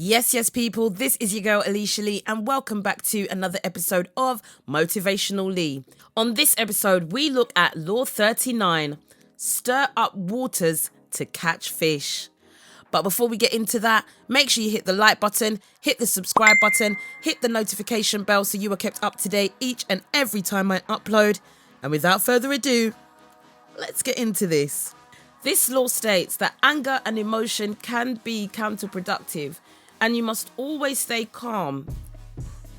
Yes, people, this is your girl Aleisha Lee and welcome back to another episode of Motivational Lee. On this episode, we look at Law 39, stir up waters to catch fish. But before we get into that, make sure you hit the like button, hit the subscribe button, hit the notification bell so you are kept up to date each and every time I upload. And without further ado, let's get into this. This law states that anger and emotion can be counterproductive and you must always stay calm.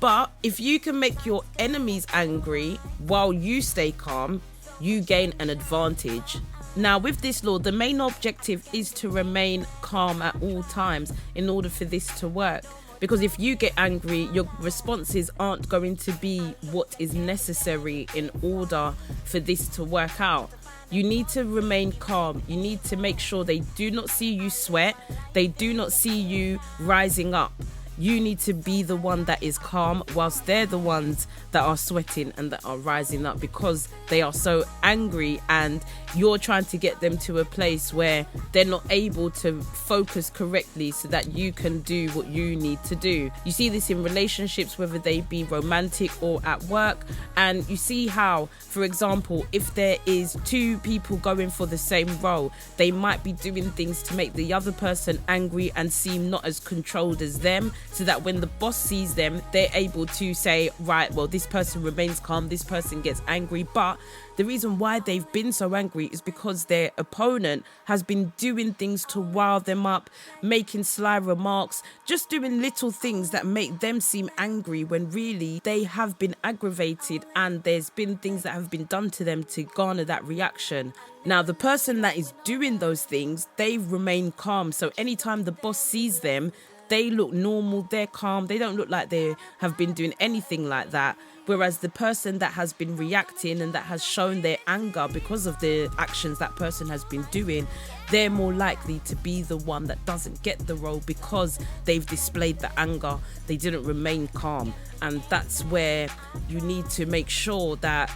But if you can make your enemies angry while you stay calm, you gain an advantage. Now, with this law, the main objective is to remain calm at all times in order for this to work. Because if you get angry, your responses aren't going to be what is necessary in order for this to work out. You need to remain calm. You need to make sure they do not see you sweat. They do not see you rising up. You need to be the one that is calm whilst they're the ones that are sweating and that are rising up because they are so angry and you're trying to get them to a place where they're not able to focus correctly so that you can do what you need to do. You see this in relationships, whether they be romantic or at work, and you see how, for example, if there is two people going for the same role, they might be doing things to make the other person angry and seem not as controlled as them, so that when the boss sees them, they're able to say, right, well, this person remains calm, this person gets angry. But the reason why they've been so angry is because their opponent has been doing things to rile them up, making sly remarks, just doing little things that make them seem angry when really they have been aggravated and there's been things that have been done to them to garner that reaction. Now, the person that is doing those things, they remain calm. So anytime the boss sees them, they look normal, they're calm, they don't look like they have been doing anything like that. Whereas the person that has been reacting and that has shown their anger because of the actions that person has been doing, they're more likely to be the one that doesn't get the role because they've displayed the anger, they didn't remain calm. And that's where you need to make sure that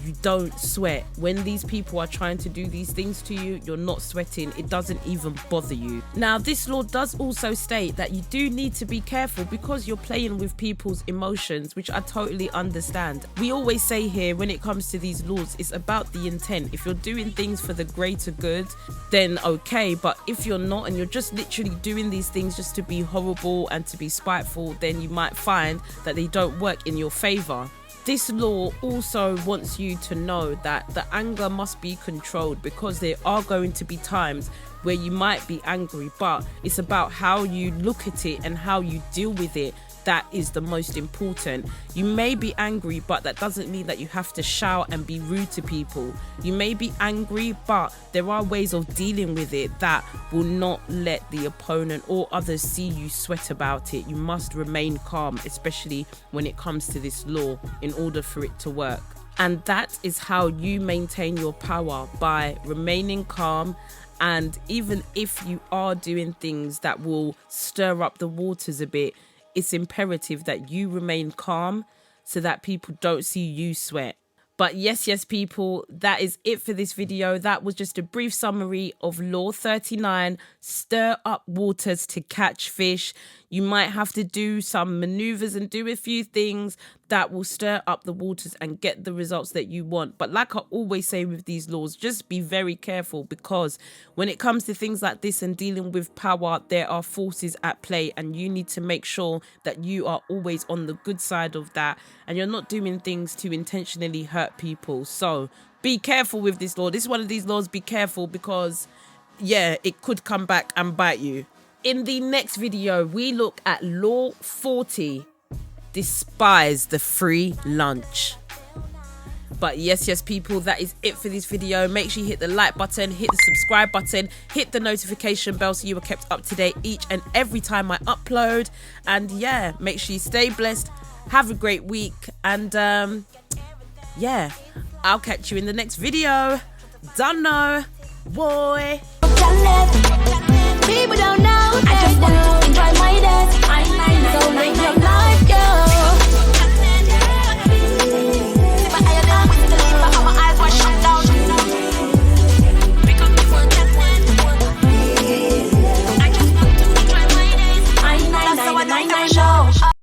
you don't sweat. When these people are trying to do these things to you, you're not sweating. It doesn't even bother you. Now, this law does also state that you do need to be careful because you're playing with people's emotions, which I totally understand. We always say here, when it comes to these laws, it's about the intent. If you're doing things for the greater good, then okay. But if you're not and you're just literally doing these things just to be horrible and to be spiteful, then you might find that they don't work in your favor. This law also wants you to know that the anger must be controlled because there are going to be times where you might be angry, but it's about how you look at it and how you deal with it. That is the most important. You may be angry, but that doesn't mean that you have to shout and be rude to people. You may be angry, but there are ways of dealing with it that will not let the opponent or others see you sweat about it. You must remain calm, especially when it comes to this law, in order for it to work. And that is how you maintain your power, by remaining calm. And even if you are doing things that will stir up the waters a bit, it's imperative that you remain calm so that people don't see you sweat. But yes, people, that is it for this video. That was just a brief summary of Law 39, stir up waters to catch fish. You might have to do some maneuvers and do a few things that will stir up the waters and get the results that you want. But like I always say with these laws, just be very careful, because when it comes to things like this and dealing with power, there are forces at play and you need to make sure that you are always on the good side of that and you're not doing things to intentionally hurt people. So be careful with this law. This is one of these laws. Be careful because, yeah, it could come back and bite you. In the next video, we look at Law 40, despise the free lunch. But yes, people, that is it for this video. Make sure you hit the like button, hit the subscribe button, hit the notification bell so you are kept up to date each and every time I upload. And yeah, make sure you stay blessed, have a great week, and yeah, I'll catch you in the next video. Don't know, boy. People don't know. I just want to enjoy my day. So live your life, girl. I the 9-9 show.